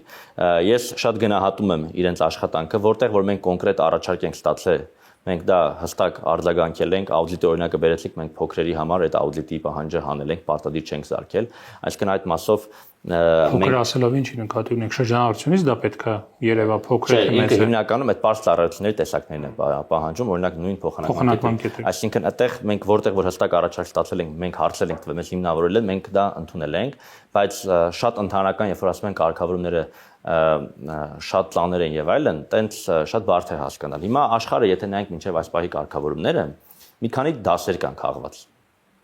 Ես շատ գնահատում եմ իրենց աշխատանքը, որտեղ որ մենք կոնկրետ առաջարկ ենք ստացել, մենք դա հստակ արձագանքել ենք, աուդիտի օրինակը բերեցինք, մենք փոքրերի համար այդ աուդիտի պահանջը հանել ենք, պարտադիր չենք զարկել, այսինքն այդ մասով փոքր ասելով ինչի նկատի ունենք, շրջանառությունից դա պետք է երևա փոքր է, մեծ է։ Հիմնականում այդ բարձ ծառայությունների տեսակներն են պահանջում, օրինակ նույն փոխանակման կետը։ Այսինքն այդտեղ մենք որտեղ որ հստակ առաջարկ ստացել ենք, մենք հարցել ենք տվել, մեզ հիմնավորել են, մենք դա ընդունել ենք, բայց շատ ընդհանրական, երբ որ ասում են կարգավորումները շատ ծանր են եւ այլն, տենց շատ բարդ է հասկանալ։ Հիմա աշխարհը, եթե նայենք մինչեւ այս պահի կարգավորումները, մի քանի դասեր կան քաղված։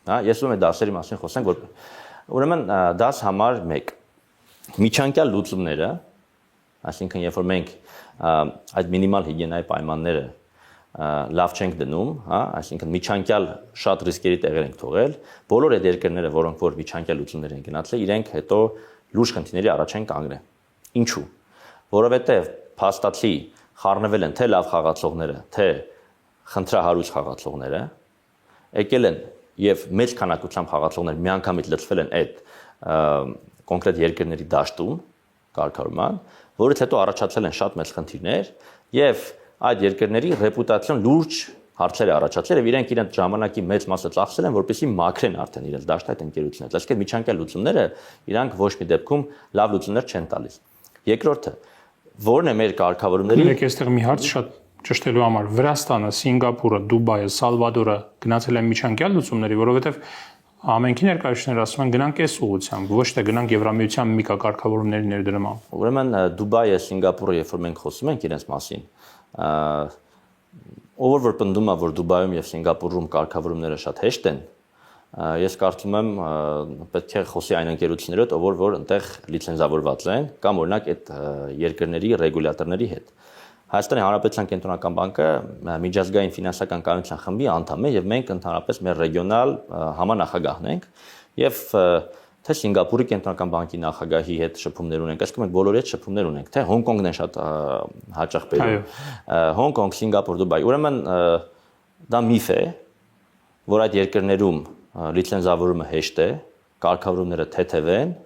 Հա, ես ուզում եմ դասերի մասին խոսենք, որ ուրեմն դաս համար 1 միջանկյալ լուծումները, այսինքն երբ որ մենք այդ մինիմալ հիգիենայի պայմանները լավ չենք դնում, հա, այսինքն միջանկյալ շատ ռիսկերի տեղեր ենք թողել, բոլոր այդ երկրները, որոնք որ միջանկյալ լուծումներ են գնացել, իրենք հետո լուրջ խնդիրների առաջ են կանգնել։ Ինչու՞։ Որովհետև փաստացի խառնվել են թե լավ խաղացողները, թե խնդրահարույց խաղացողները, եկել են եւ մեծ քանակությամբ խաղացողներ միանգամից լծվել են այդ կոնկրետ երկրների դաշտում կարգավորման, որից հետո առաջացել են շատ մեծ խնդիրներ եւ այդ երկրների ռեպուտացիոն լուրջ հարցեր է առաջացել եւ իրենք ժամանակի մեծ մասը ծախսել են, որպեսզի մաքրեն արդեն իրենց դաշտը այդ ընկերությունից։ Այսինքն միջանկյալ լուծումները իրանք ոչ մի դեպքում լավ լուծումներ չեն տալիս։ Երկրորդը, որն է մեր կարգավորումների։ Եկեք այստեղ մի հարց շատ ճշտելու համար, Վրաստանը, Սինգապուրը, Դուբայը, Սալվադորը գնացել են միջանկյալ լուծումների, որովհետեւ ամենքի ներկայացուցիչները ասում են գնանք այս ուղղությամբ, ոչ թե գնանք Եվրամիության մի կարգավորումների ներդրման։ Ուրեմն Դուբայը, Սինգապուրը, երբ որ մենք խոսում ենք իրենց մասին, ով որ պնդում է, որ Դուբայում եւ Սինգապուրում կարգավորումները շատ հեշտ են, ես կարծում եմ պետք է խոսի այն ընկերությունների հետ, ով որ այնտեղ լիցենզավորված են, կամ օրինակ այդ երկրների ռեգուլյատորների հետ։ Հայաստանի Հանրապետության կենտրոնական բանկը միջազգային ֆինանսական կայունության խմբի անդամ է եւ մենք ընդհանրապես մեր ռեգիոնալ համանախագահն ենք եւ թե Սինգապուրի կենտրոնական բանկի նախագահի հետ շփումներ ունենք, այսինքն մենք բոլորի հետ շփումներ ունենք, թե Հոնկոնգն է շատ հաճախ բերում։ Հոնկոնգ, Սինգապուր, Դուբայ։ Ուրեմն դա միֆ է, որ այդ երկրներում լիցենզավորումը հեշտ է, կարգավորումները թեթև են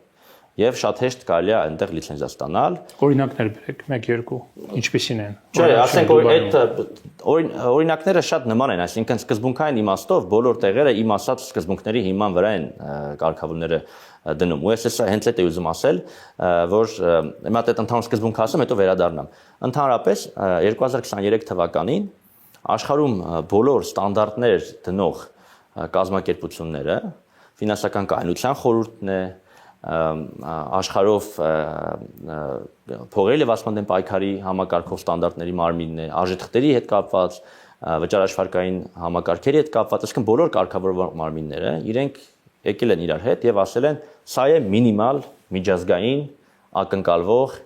եւ շատ հեշտ կարելի է այնտեղ լիցենզիա ստանալ։ Օրինակներ բերեք, 1-2, ինչպիսին են։ Չէ, ասենք այդ օրինակները շատ նման են, այսինքն սկզբունքային իմաստով բոլոր տեղերը իմ ասած սկզբունքների հիման վրա են կարգավորումները դնում։ Ու ես հենց այդ եմ ուզում ասել, որ հիմա այդ ընդհանուր սկզբունքը ասեմ, հետո վերադառնամ։ Ընդհանրապես 2023 թվականին աշխարհում բոլոր ստանդարտներ դնող կազմակերպությունները, ֆինանսական կայունության խորհուրդն է, աշխարհով փողերի լվացման դեմ պայքարի համակարգող ստանդարտների մարմինն է, արժեթղթերի հետ կապված, վճարաշխարհային համակարգերի հետ կապված, այսինքն բոլոր կարգավորող մարմինները իրենք եկել են իրար հետ եւ ասել են, սա է մինիմալ միջազգային ակնկալվող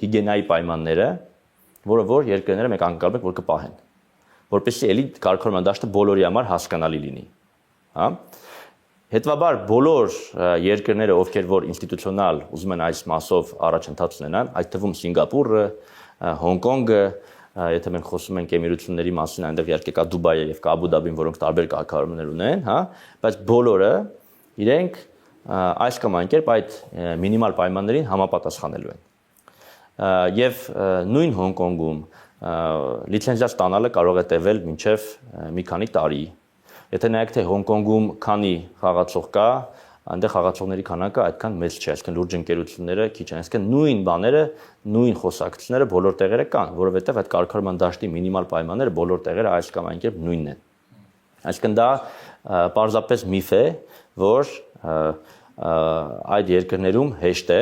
հիգիենայի պայմանները, որը որ երկրները մենք ակնկալում ենք, որ կպահեն, որպեսզի էլի կարգավորման դաշտը բոլորի համար հասկանալի լինի, հա։ Հետևաբար բոլոր երկրները, ովքեր որ ինստիտուցիոնալ ուզում են այս մասով առաջընթաց ունենան, այդ թվում Սինգապուրը, Հոնկոնգը, եթե մենք խոսում ենք էմիրությունների մասին, այնտեղ իհարկե կա Դուբայը եւ կա Աբու Դաբին, որոնք տարբեր կարգավորումներ ունեն, հա, բայց բոլորը իրենք այս կամ այն կերպ այդ մինիմալ պայմաններին համապատասխանելու են։ Եվ նույն Հոնկոնգում լիցենզիա ստանալը կարող է տևել մինչև մի քանի տարի։ Եթե նայեք թե Հոնկոնգում քանի խաղացող կա, այնտեղ խաղացողների քանակը այդքան մեծ չէ, այսինքն լուրջ ընկերությունները քիչ են, այսինքն նույն բաները, նույն խոսակցությունները բոլոր տեղերը կան, որովհետև այդ կարգավորման դաշտի մինիմալ պայմանները բոլոր տեղերը այս կամ այն կերպ նույնն են։ Այսինքն դա պարզապես միֆ է, որ այդ երկրներում հեշտ է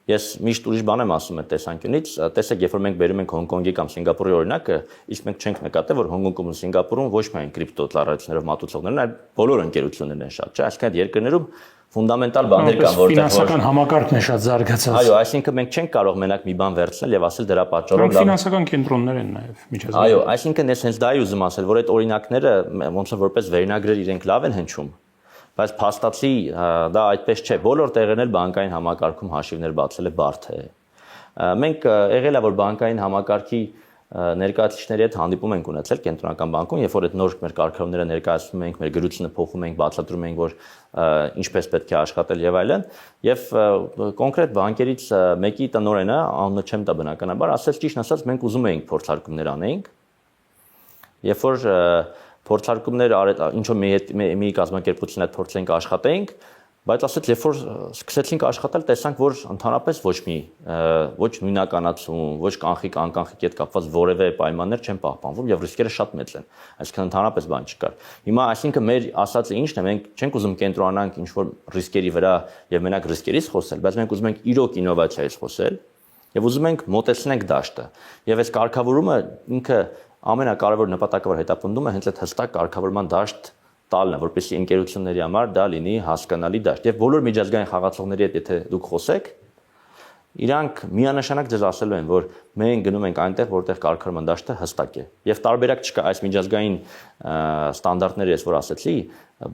Ես միշտ ուրիշ բան եմ ասում այդ տեսանկյունից, տեսեք, երբ որ մենք բերում ենք Հոնկոնգի կամ Սինգապուրի օրինակը, իսկ մենք չենք նկատել, որ Հոնկոնգում ու Սինգապուրում ոչ միայն կրիպտո ծառայություններով մատուցողներն, այլ բոլոր ընկերություններն են շատ, չէ՞, այսինքն այդ երկրներում ֆունդամենտալ բաներ կան, որտեղ ֆինանսական համակարգն է շատ զարգացած։ Այո, այսինքն մենք չենք կարող մենակ մի բան վերցնել եւ ասել դրա պատճառով ֆինանսական կենտրոններ են նաեւ միջազգային։ Այո, այսինքն ես հենց դա եմ ուզում ասել, որ այդ օրինակները ոնց որ որպես վերնագրեր իրենք լավ են հնչում, բայց փաստացի դա այդպես չէ։ Բոլոր տեղերն էլ բանկային համակարգում հաշիվներ բացելը բարդ է։ Մենք եղել է որ բանկային համակարգի ներկայացուցիչների հետ հանդիպում ենք ունեցել կենտրոնական բանկում, երբ որ այդ նոր մեր կարգավորները ներկայացնում ենք, մեր գրությունը փոխում ենք, բացատրում ենք, որ ինչպես պետք է աշխատել եւ այլն, եւ կոնկրետ բանկերից մեկի տնօրենը, անունը չեմ տա բնականաբար, ասաց ճիշտ ասած մենք ուզում էինք փորձարկումներ անենք, երբ որ փորձարկումներ ինչ որ մի կազմակերպության հետ փորձենք աշխատենք, բայց ասած երբ որ սկսեցինք աշխատել, տեսանք, որ ընդհանրապես ոչ նույնականացում, ոչ կանխիկ անկանխիկ հետ կապված որևէ պայմաններ չեն պահպանվում եւ ռիսկերը շատ մեծ են։ Այսինքն ընդհանրապես բան չկար։ Հիմա այսինքն մեր ասածը ինչն է, մենք չենք ուզում կենտրոնանանք ինչ որ ռիսկերի վրա եւ մենակ ռիսկերից խոսել, բայց մենք ուզում ենք իրոք ինովացիայից խոսել եւ ուզում ենք մոտեցնենք դաշտը։ Եվ այս կարգավորումը ինքը ամենակարևոր նպատակավոր հետապնդումը հենց այդ հստակ կարգավորման դաշտ տալն է, որպեսզի ընկերությունների համար դա լինի հասկանալի դաշտ։ Եվ բոլոր միջազգային խաղացողների հետ եթե դուք խոսեք, իրանք միանշանակ ձեզ ասելու են, որ մենք գնում ենք այնտեղ, որտեղ կարգավորման դաշտը հստակ է։ Եվ տարբերակ չկա այս միջազգային ստանդարտները, ես որ ասեցի,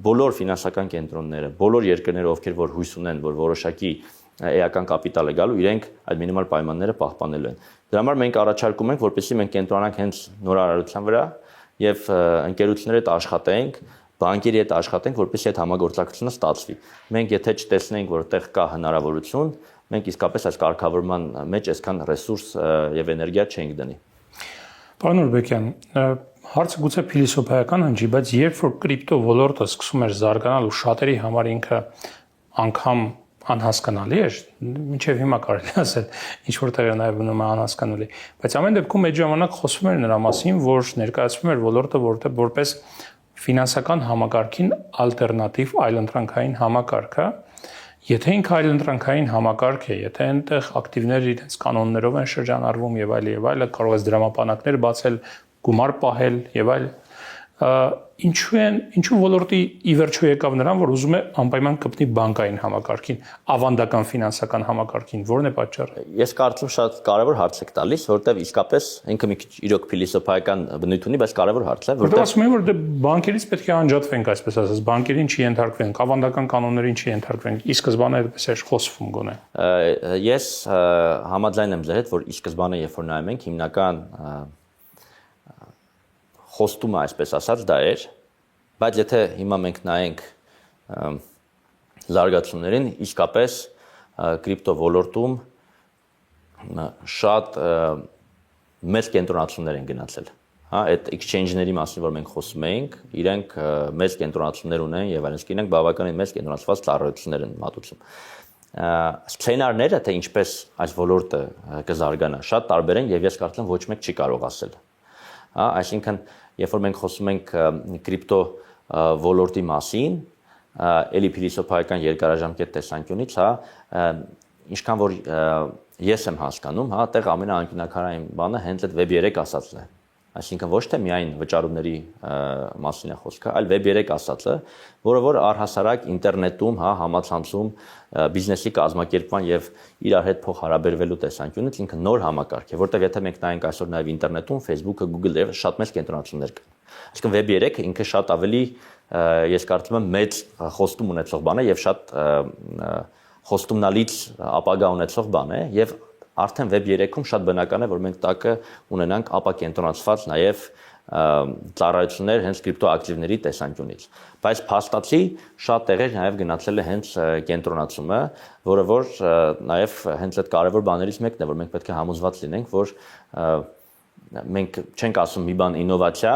բոլոր ֆինանսական կենտրոնները, բոլոր երկրները, ովքեր որ հույս ունեն, որ որոշակի էական կապիտալ է գալու, իրենք այդ մինիմալ պայմանները պահպանելու են։ Դրա համար մենք առաջարկում ենք, որպեսզի մենք կենտրոնանանք հենց նորարարության վրա եւ ընկերությունների հետ աշխատենք, բանկերի հետ աշխատենք, որպեսզի այդ համագործակցությունը ստացվի։ Մենք եթե չտեսնենք, որ այդտեղ կա հնարավորություն, մենք իսկապես այս կարգավորման մեջ այսքան ռեսուրս եւ էներգիա չենք դնի։ Պարոն Նուրբեկյան, հարցը գուցե փիլիսոփայական հնչի, բայց երբ որ կրիպտո ոլորտը սկսում էր զարգանալ ու շատերի համար ինքը անգամ անհասկանալի էր, մինչև հիմա կարելի ասել, ինչ որտեղ նաև մնում է անհասկանալի, բայց ամեն դեպքում այդ ժամանակ խոսվում էր նրա մասին, որ ներկայացվում էր ոլորտը որպես ֆինանսական համակարգին ալտերնատիվ այլընտրանքային համակարգը, եթե ինքը այլընտրանքային համակարգ է, եթե այնտեղ ակտիվները իրենց կանոններով են շրջանառվում եւ այլ, կարող ես դրամապանակներ բացել, գումար պահել եւ այլ, ինչու ոլորտի ի վերջո եկավ նրան, որ ուզում է անպայման կպնի բանկային համակարգին, ավանդական ֆինանսական համակարգին, որն է պատճառը։ Ես կարծում շատ կարևոր հարց եք տալիս, որտեղ իսկապես ինքը մի քիչ իրոք փիլիսոփայական բնույթ ունի, բայց կարևոր հարց է, որտեղ ասում են, որ բանկերից պետք է անջատվենք, այսպես ասած, բանկերին չի ենթարկվենք, ավանդական կանոններին չի ենթարկվենք, ի սկզբանե այդպես էր խոսվում գոնե։ Ես համաձայն եմ ձեր հետ, որ ի սկզբանե երբ որ նայում ենք, հիմնական խոստումը, այսպես ասած, դա էր, բայց եթե հիմա մենք նայենք զարգացումներին, իսկապես կրիպտո ոլորտում շատ մեծ կենտրոնացումներ են գնացել։ Հա, այդ exchange-ների մասին, որ մենք խոսում էինք, իրենք մեծ կենտրոնացումներ ունեն եւ այնպես իրենք բավականին մեծ կենտրոնացված ծառայություններ են մատուցում։ Սցենարները, թե ինչպես այս ոլորտը կզարգանա, շատ տարբեր են եւ ես կարծում եմ ոչ մեկ չի կարող ասել։ Հա, այսինքն երբ որ մենք խոսում ենք կրիպտո ոլորտի մասին, էլի փիլիսոփայական երկարաժամկետ տեսանկյունից, հա, ինչքան որ ես եմ հասկանում, հա, այդտեղ ամենաանկյունաքարային բանը հենց այդ Web3 ասածն է։ Այսինքն ոչ թե միայն վճարումների մասին է խոսքը, այլ Web3 ասածը, որը որ առհասարակ ինտերնետում, հա, համացանցում բիզնեսի կազմակերպման եւ իրար հետ փոխհարաբերվելու տեսանկյունից ինքը նոր համակարգ է, որտեղ եթե մենք նայենք այսօր նաեւ ինտերնետում, Facebook-ը, Google-ը եւ շատ մեծ կենտրոնացումներ կան։ Այսինքն Web3-ը ինքը շատ ավելի ես կարծում եմ մեծ խոստում ունեցող բան է եւ շատ խոստումնալից ապագա ունեցող բան է եւ արդեն Web3-ում շատ բնական է, որ մենք տակը ունենանք ապակենտրոնացված նաև ծառայություններ հենց կրիպտոակտիվների տեսանկյունից։ Բայց փաստացի շատ տեղեր նաև գնացել է հենց կենտրոնացումը, որը որ նաև հենց այդ կարևոր բաներից մեկն է, որ մենք պետք է համոզված լինենք, որ մենք չենք ասում մի բան ինովացիա,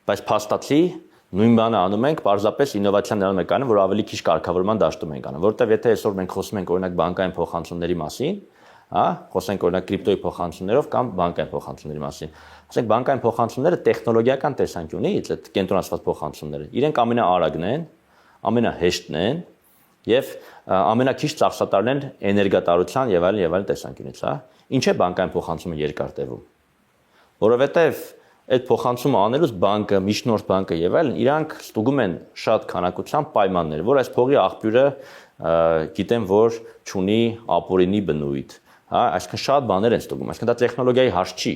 բայց փաստացի նույն բանը անում ենք, պարզապես ինովացիան նրան է կանում, որ ավելի քիչ կարգավորման դաշտում ենք անում, որովհետև եթե այսօր մենք խոսում ենք օրինակ բանկային փոխանցումների մասին, հա, խոսենք օրինակ կրիպտոյի փոխանցումներով կամ բանկային փոխանցումների մասին։ Ասենք բանկային փոխանցումները տեխնոլոգիական տեսանկյունից, այդ կենտրոնացված փոխանցումները, իրենք ամենաարագն են, ամենահեշտն են եւ ամենակիչ ծախսատարն են էներգետարության եւ այլն տեսանկյունից, հա։ Ինչ է բանկային փոխանցումը երկար տևում։ Որովհետեւ այդ փոխանցումը անելուց բանկը, միջնորդ բանկը եւ այլն իրանք ստուգում են շատ քանակությամբ պայմաններ, որ այս փողի աղբյուրը գիտեն, որ ճունի ապօրինի բնույթ, հա, այսինքն շատ բաներ են ստուգում, այսինքն դա տեխնոլոգիայի հարց չի։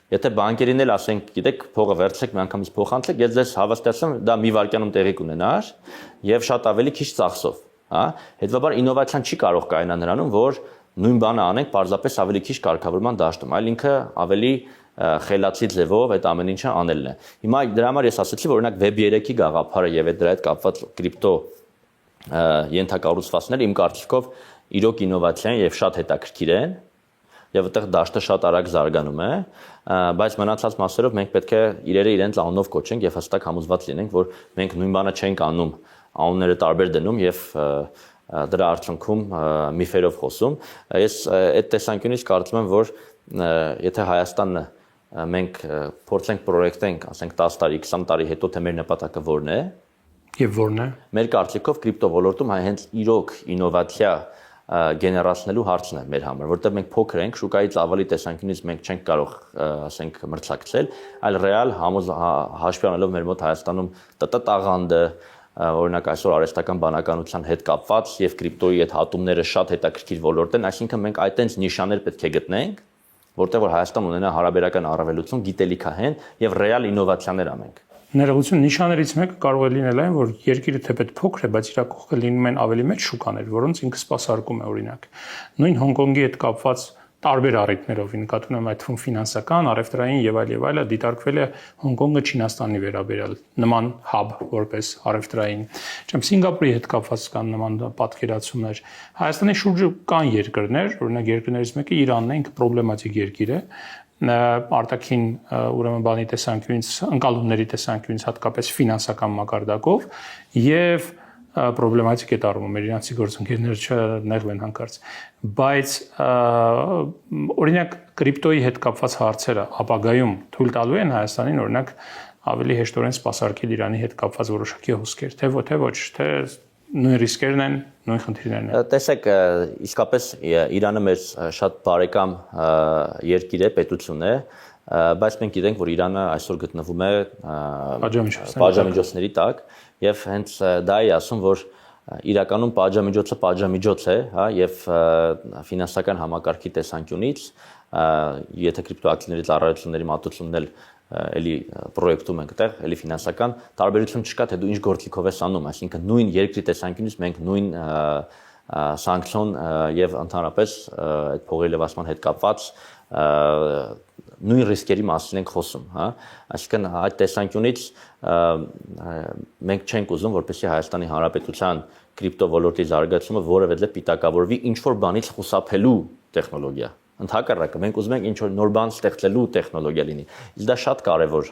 Եթե բանկերին էլ ասենք, գիտեք, փողը վերցրեք, միանգամից փոխանցեք, ես ձեզ հավաստիացնում, դա մի վայրկյանում տեղի կունենար եւ շատ ավելի քիչ ծախսով, հա։ Հետևաբար ինովացիան չի կարող կայանալ նրանում, որ նույն բանը անենք պարզապես ավելի քիչ կարգավորման դաշտում, այլ ինքը ավելի խելացի ձևով այդ ամեն ինչը անելն է։ Հիմա դրա համար ես ասացի, որ օրինակ Web3-ի գաղափարը եւ այդ դրա հետ կապված կրիպտո ենթակառուցվածքները իմ կարծիքով իրոք ինովացիա են եւ շատ հետաքրքիր են եւ այդտեղ դաշտը շատ արագ զարգանում է, բայց մնացած մասերով մենք պետք է իրերը իրենց անունով կոչենք եւ հստակ համոզված լինենք, որ մենք նույն բանը չենք անում, անունները տարբեր դնում եւ դրա արդյունքում միֆերով խոսում։ Ես այդ տեսանկյունից կարծում եմ, որ եթե Հայաստանը մենք փորձենք պրոյեկտենք, ասենք 10 տարի, 20 տարի հետո թե մեր նպատակը որն է եւ որն է։ Մեր կարծիքով կրիպտո ոլորտում հենց իրոք ինովացիա գեներացնելու հարցն է մեր համար, որտեղ մենք փոքր ենք, շուկայից ավելի տեսանկյունից մենք չենք կարող, ասենք, մրցակցել, այլ ռեալ հաշվի առնելով մեր մոտ Հայաստանում ՏՏ տաղանդը, օրինակ այսօր արհեստական բանականության հետ կապված եւ կրիպտոյի այդ հատումները շատ հետաքրքիր ոլորտ են, այսինքն մենք այդտենց նիշաներ պետք է գտնենք, որտեղ որ Հայաստան ունենա հարաբերական առավելություն, գիտելիքահեն եւ ռեալ ինովացիաներ անենք։ Ներողություն, նիշաներից մեկը կարող է լինել այն, որ երկիրը թեպետ փոքր է, բայց իր կողքը լինում են ավելի մեծ շուկաներ, որոնց ինքը սպասարկում է, օրինակ։ Նույն Հոնկոնգի հետ կապված տարբեր առիթներով, նկատի ունեմ այդ թվում ֆինանսական, առևտրային եւ այլը դիտարկվել է Հոնկոնգը Չինաստանի վերաբերյալ նման հաբ որպես առևտրային։ Չեմ Սինգապուրի հետ կապված կան նման պատկերացումներ։ Հայաստանի շուրջը կան երկրներ, օրինակ երկրներից մեկը Իրանն է, ինքը պրոբլեմատիկ երկիր է, արտաքին ուրեմն բանի տեսանկյունից, ընկալումների տեսանկյունից հատկապես ֆինանսական մակարդակով եւ պրոբլեմատիկ է դառնում, մեր իրանցի գործընկերները չնեղվեն են հանկարծ, բայց օրինակ կրիպտոյի հետ կապված հարցերը ապագայում թույլ տալու են Հայաստանին օրինակ ավելի հեշտորեն սպասարկել Իրանի հետ կապված որոշակի հոսքեր, թե ոչ, թե նույն ռիսկերն են, նույն խնդիրներն են։ Տեսեք, իսկապես Իրանը մեր շատ բարեկամ երկիր է, պետություն է, բայց մենք գիտենք, որ Իրանը այսօր գտնվում է պատժամիջոցների տակ եւ հենց դա է ասում, որ իրականում պատժամիջոց է, հա, եւ ֆինանսական համակարգի տեսանկյունից, եթե կրիպտոակտիվների ծառայությունների մատուցումն էլ էլի պրոյեկտում ենք այդտեղ, էլի ֆինանսական տարբերություն չկա, թե դու ինչ գործիքով ես անում, այսինքն նույն երկրի տեսանկյունից մենք նույն սանկցիոն եւ ընդհանրապես այդ փողի լվացման հետ կապված նույն ռիսկերի մասին ենք խոսում, հա, այսինքն այդ տեսանկյունից մենք չենք ուզում, որպեսզի Հայաստանի Հանրապետության կրիպտո ոլորտի զարգացումը որևէ դեպ պիտակավորվի ինչ որ բանից խուսափելու տեխնոլոգիա։ Ընդհակառակը մենք ուզում ենք ինչ-որ նոր բան ստեղծելու տեխնոլոգիա լինի։ Իսկ դա շատ կարևոր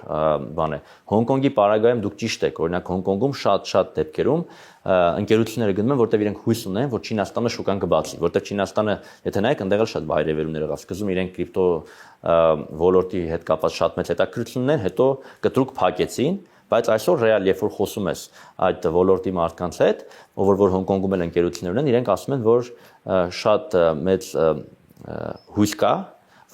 բան է։ Հոնկոնգի պարագայում դուք ճիշտ եք, օրինակ Հոնկոնգում շատ դեպքերում ընկերությունները գնում են, որտեղ իրենք հույս ունեն, որ Չինաստանը շուկան կբացի, որտեղ Չինաստանը, եթե նայեք, այնտեղ էլ շատ բայրևերումներ եղավ։ Սկզբում իրենք կրիպտո ոլորտի հետ կապված շատ մեծ հետաքրքրություն ունեն, հետո կտրուկ փակեցին, բայց այսօր ռեալ երբ որ խոսում ես այդ ոլորտի մարդկանց հետ, ով որ Հոնկոնգում էլ ընկերություններ ունեն, իրենք ասում են, որ շատ մեծ հույս կա,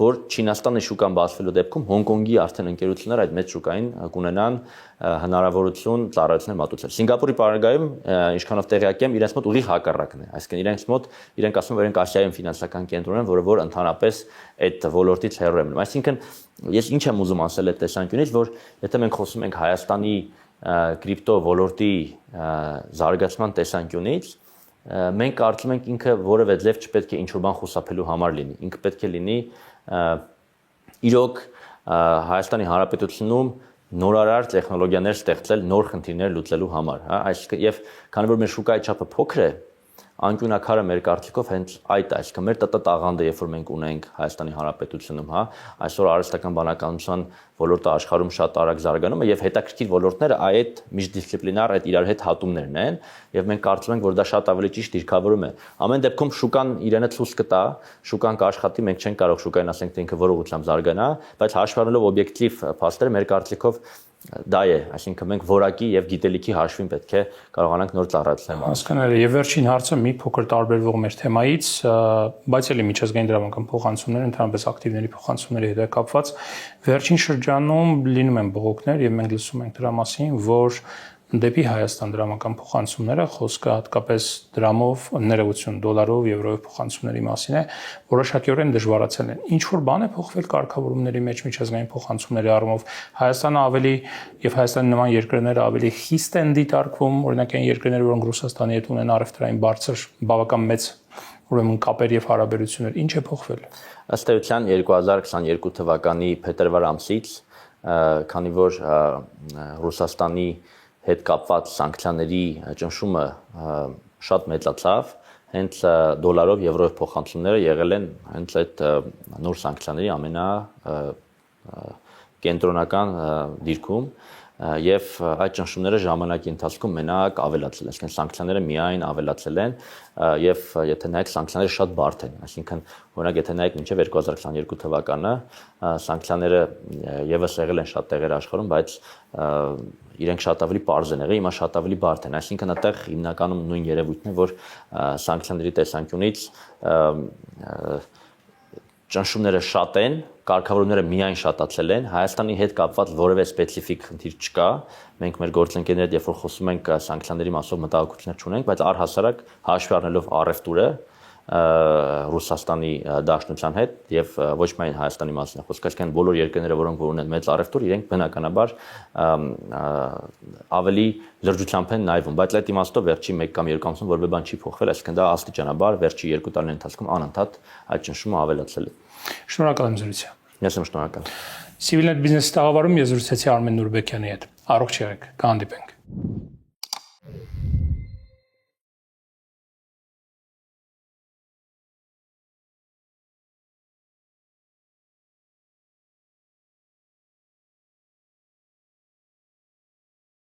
որ Չինաստանի շուկան բացվելու դեպքում Հոնկոնգի արդեն ընկերությունները այդ մեծ շուկային կունենան հնարավորություն ծառայություններ մատուցել։ Սինգապուրի պարագայում, ինչքանով տեղյակ եմ, իրենց մոտ ուղիղ հակառակն է, այսինքն իրենք ասում են, որ իրենք Ասիայում ֆինանսական կենտրոն են, որ ընդհանրապես այդ ոլորտից հեռու են մնում։ Այսինքն ես ինչ եմ ուզում ասել այդ տեսանկյունից, որ եթե մենք խոսում ենք Հայաստանի կրիպտո ոլորտի զարգացման տեսանկյունից, մենք կարծում ենք ինքը որևէ ձև չպետք է ինչ-որ բան խուսափելու համար լինի։ Ինքը պետք է լինի իրոք Հայաստանի Հանրապետությունում նորարար տեխնոլոգիաներ ստեղծել նոր խնդիրներ լուծելու համար, հա, այսինքն եւ քանի որ մեր շուկայի չափը փոքր է, անկյունակարը մեր կարծիքով հենց այդ է, այսինքն մեր ՏՏ տաղանդը, երբ որ մենք ունենք Հայաստանի Հանրապետությունում, հա, այսօր արհեստական բանականության ոլորտը աշխարհում շատ արագ զարգանում է եւ հետաքրքիր ոլորտները այդ միջդիսցիպլինար այդ իրար հետ հատումներն են եւ մենք կարծում ենք, որ դա շատ ավելի ճիշտ դիրքավորում է։ Ամեն դեպքում շուկան իրենը ցույց կտա, շուկան կաշխատի, մենք չենք կարող շուկային ասենք թե ինքը որ ուղղությամբ զարգանա, բայց հաշվի առնելով օբյեկտիվ փաստերը մեր կարծիքով դա է, այսինքն մենք որակի եւ գիտելիքի հաշվին պետք է կարողանանք նոր ծառայել։ Հասկանալի է, եւ վերջին հարցը մի փոքր տարբերվող մեր թեմայից, բայց էլի միջազգային դրամական փոխանցումները, ընդհանրապես ակտիվների փոխանցումների հետ է կապված, վերջին շրջանում լինում են բողոքներ եւ մենք լսում ենք դրա մասին, որ դեպի Հայաստան դրամական փոխանցումները, խոսքը հատկապես դրամով, ներողություն, դոլարով, եվրոյով փոխանցումների մասին է, որոշակիորեն դժվարացել են։ Ինչ որ բան է փոխվել կարգավորումների մեջ միջազգային փոխանցումների առումով, Հայաստանը ավելի եւ Հայաստանի նման երկրները ավելի խիստ են դիտարկվում, օրինակ այն երկրները, որոնք Ռուսաստանի հետ ունեն առևտրային բարձր, բավական մեծ ուրեմն կապեր եւ հարաբերություններ, ինչ է փոխվել։ Ըստ էության 2022 թվականի փետրվար ամսից, քանի որ Ռուսաստանի հետ կապված սանկցիաների ճնշումը շատ մեծացավ, հենց դոլարով, եվրոյով փոխանցումները եղել են հենց այդ նոր սանկցիաների ամենակենտրոնական դիրքում եւ այդ ճնշումները ժամանակի ընթացքում մենակ ավելացել են, այսինքն սանկցիաները միայն ավելացել են եւ եթե նայեք սանկցիաները շատ բարդ են, այսինքն օրինակ եթե նայեք մինչեւ 2022 թվականը սանկցիաները եւս եղել են շատ տեղեր աշխարհում, բայց իրենք շատ ավելի པարզ են եղել, հիմա շատ ավելի բարդ են, այսինքն այդտեղ հիմնականում նույն երևույթն է, որ սանկցիաների տեսանկյունից ճնշումները շատ են, կարգավորումները միայն շատացել են, Հայաստանի հետ կապված որևէ սպეციფიկ խնդիր չկա, մենք մեր գործընկերների հետ երբ որ խոսում ենք սանկցիաների մասով մտահոգություններ չունենք, բայց առհասարակ հաշվի առնելով առևտուրը Ռուսաստանի Դաշնության հետ եւ ոչ միայն Հայաստանի մասին է խոսքը, այսինքն բոլոր երկրները, որոնք որ ունեն մեծ առևտուր, իրենք բնականաբար ավելի լրջությամբ են նայվում, բայց այդ իմաստով վերջի 1 կամ 2 ամսում որևէ բան չի փոխվել, այսինքն դա աստիճանաբար վերջի 2 տարիների ընթացքում անընդհատ այդ ճնշումը ավելացել է։ Շնորհակալ եմ զրույցը։ Ես եմ շնորհակալ։ Civilnet Business-ի տաղավարում ես զրուցեցի Արմեն Նուրբեկյանի հետ։ Առողջ եղեք, կհանդիպենք։